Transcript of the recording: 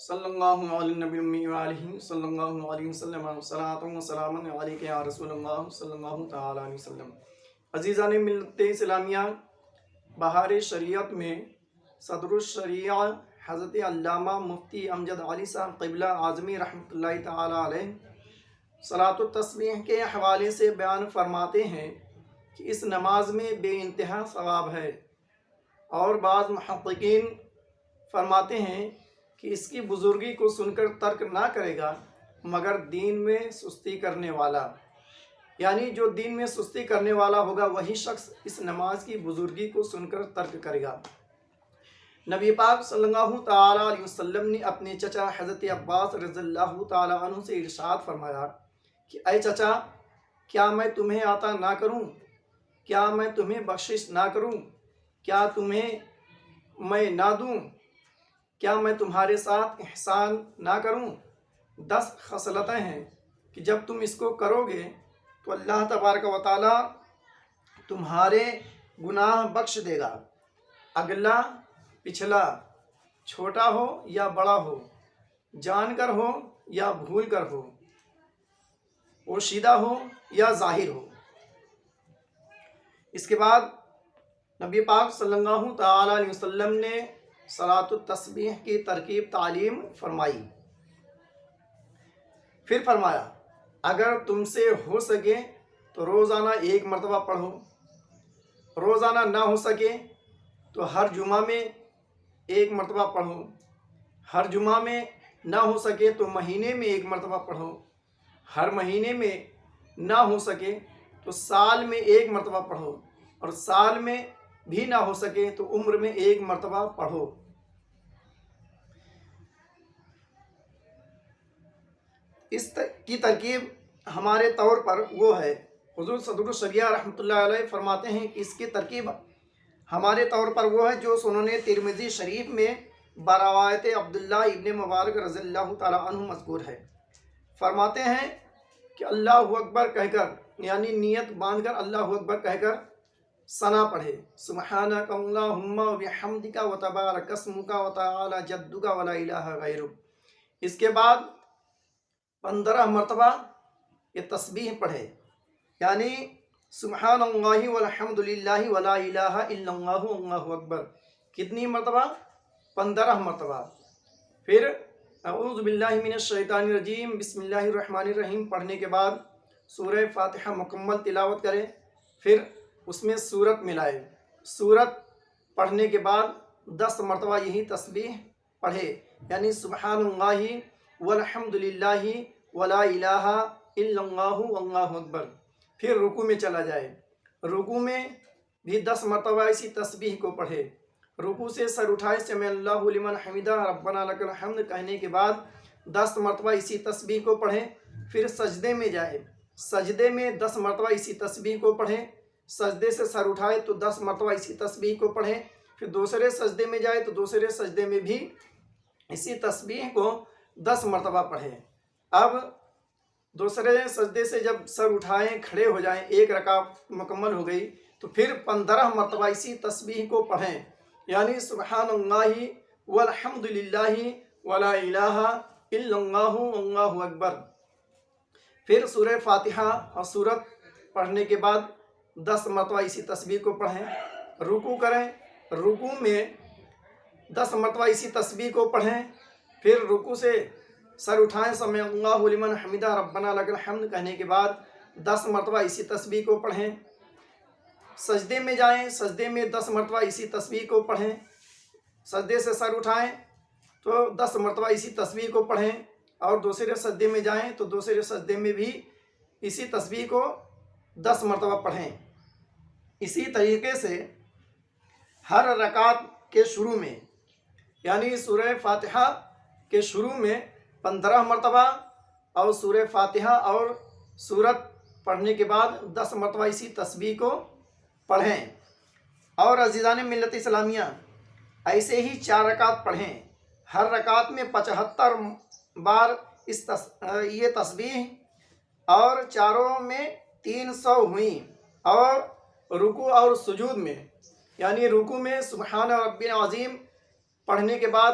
صلی اللہ علیہ نبی امی وآلہ صلی اللہ علیہ وسلم صلاۃ و سلام علیک یا رسول اللہ صلی اللہ تعالی علیہ وسلم۔ عزیزان ملت اسلامیہ، بہار شریعت میں صدر الشریعہ حضرت علامہ مفتی امجد علی صاحب قبلہ اعظمی رحمۃ اللہ تعالی علیہ صلاۃ التسبیح کے حوالے سے بیان فرماتے ہیں کہ اس نماز میں بے انتہا ثواب ہے، اور بعض محققین فرماتے ہیں کہ اس کی بزرگی کو سن کر ترک نہ کرے گا مگر دین میں سستی کرنے والا، یعنی جو دین میں سستی کرنے والا ہوگا وہی شخص اس نماز کی بزرگی کو سن کر ترک کرے گا۔ نبی پاک صلی اللہ تعالی علیہ وسلم نے اپنے چچا حضرت عباس رضی اللہ تعالی عنہ سے ارشاد فرمایا کہ اے چچا، کیا میں تمہیں عطا نہ کروں؟ کیا میں تمہیں بخشش نہ کروں؟ کیا تمہیں میں نہ دوں؟ کیا میں تمہارے ساتھ احسان نہ کروں؟ 10 خصلتیں ہیں کہ جب تم اس کو کرو گے تو اللہ تبارک و تعالی تمہارے گناہ بخش دے گا، اگلا پچھلا، چھوٹا ہو یا بڑا ہو، جان کر ہو یا بھول کر ہو، پوشیدہ ہو یا ظاہر ہو۔ اس کے بعد نبی پاک صلی اللہ تعالی علیہ وسلم نے صلاۃ التسبیح کی ترکیب تعلیم فرمائی۔ پھر فرمایا اگر تم سے ہو سکے تو روزانہ 1 مرتبہ پڑھو، روزانہ نہ ہو سکے تو ہر جمعہ میں 1 مرتبہ پڑھو، ہر جمعہ میں نہ ہو سکے تو مہینے میں 1 مرتبہ پڑھو، ہر مہینے میں نہ ہو سکے تو سال میں 1 مرتبہ پڑھو، اور سال میں بھی نہ ہو سکے تو عمر میں 1 مرتبہ پڑھو۔ اس کی ترکیب ہمارے طور پر وہ ہے، حضور صدر الشریعہ رحمۃ اللہ علیہ فرماتے ہیں کہ اس کی ترکیب ہمارے طور پر وہ ہے جو سنن ترمذی شریف میں بروایت عبداللہ ابن مبارک رضی اللہ تعالی عنہ مذکور ہے۔ فرماتے ہیں کہ اللہ اکبر کہہ کر، یعنی نیت باندھ کر اللہ اکبر کہہ کر ثنا پڑھے، سبحانک اللہم وبحمدک وتبارک اسمک وتعالی جدک ولا الہ غیرک۔ اس کے بعد 15 مرتبہ یہ تسبیح پڑھے، یعنی سبحان اللہ والحمد للہ ولا الہ الا اللہ اللہ اکبر، کتنی مرتبہ؟ 15 مرتبہ۔ پھر اعوذ باللہ من الشیطان الرجیم بسم اللہ الرحمن الرحیم پڑھنے کے بعد سورہ فاتحہ مکمل تلاوت کرے، پھر اس میں سورت ملائے، سورت پڑھنے کے بعد 10 مرتبہ یہی تسبیح پڑھے، یعنی سبحان اللہ والحمد للہ ولا الہ الا اللہ واللہ اکبر۔ پھر رکوع میں چلا جائے، رکوع میں بھی 10 مرتبہ اسی تسبیح کو پڑھے، رکوع سے سر اٹھائے سمع اللہ لمن حمدہ ربنا لک الحمد کہنے کے بعد 10 مرتبہ اسی تسبیح کو پڑھے۔ پھر سجدے میں جائے، سجدے میں 10 مرتبہ اسی تسبیح کو پڑھے، سجدے سے سر اٹھائے تو 10 مرتبہ اسی تسبیح کو پڑھے۔ پھر دوسرے سجدے میں جائے تو دوسرے سجدے میں بھی اسی تسبیح کو 10 مرتبہ پڑھے۔ اب دوسرے سجدے سے جب سر اٹھائیں، کھڑے ہو جائیں، 1 رکعت مکمل ہو گئی تو پھر 15 مرتبہ اسی تسبیح کو پڑھیں، یعنی سبحان اللہ والحمد للہ ولا الہ الا اللہ واللہ اکبر۔ پھر سورہ فاتحہ اور سورت پڑھنے کے بعد 10 مرتبہ اسی تسبیح کو پڑھیں، رکوع کریں، رکوع میں 10 مرتبہ اسی تسبیح کو پڑھیں، پھر رکوع سے سر اٹھائیں سمع اللہ لمن حمدہ ربنا لک الحمد کہنے کے بعد 10 مرتبہ اسی تسبیح کو پڑھیں، سجدے میں جائیں، سجدے میں 10 مرتبہ اسی تسبیح کو پڑھیں، سجدے سے سر اٹھائیں تو 10 مرتبہ اسی تسبیح کو پڑھیں، اور دوسرے سجدے میں جائیں تو دوسرے سجدے میں بھی اسی تسبیح کو 10 مرتبہ پڑھیں۔ اسی طریقے سے ہر رکعت کے شروع میں، یعنی سورہ فاتحہ کے شروع میں 15 مرتبہ اور سورہ فاتحہ اور سورت پڑھنے کے بعد 10 مرتبہ اسی تسبیح کو پڑھیں۔ اور عزیزان ملت اسلامیہ، ایسے ہی 4 رکعت پڑھیں، ہر رکعت میں 75 بار یہ تسبیح، اور چاروں میں 300 ہوئیں، اور رکوع اور سجود میں، یعنی رکوع میں سبحان ربی العظیم پڑھنے کے بعد